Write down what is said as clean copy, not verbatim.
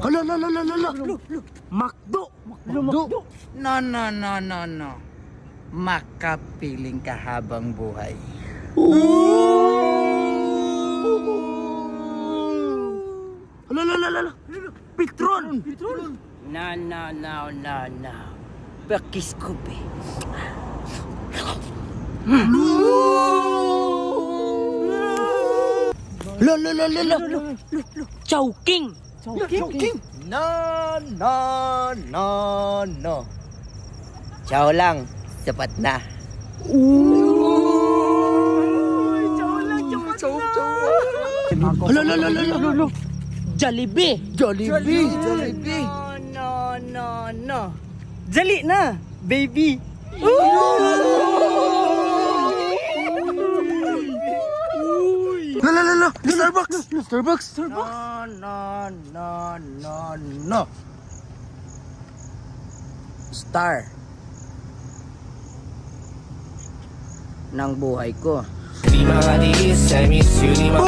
Hala, hala, hala, hala. Makdo. Makdo. No. Makapiling ka habang buhay. Hala, hala, hala. Petron. No. Pakiskope. Hala, hala, hala. Chowking. No. Ciao lang. Sapat na. Hala, hala, hala, hala. Jollibee. Jollibee. No. Jali na, baby. Hala, hala. Starbucks. No. Star ng buhay ko. Di mga diis, I miss you, di mga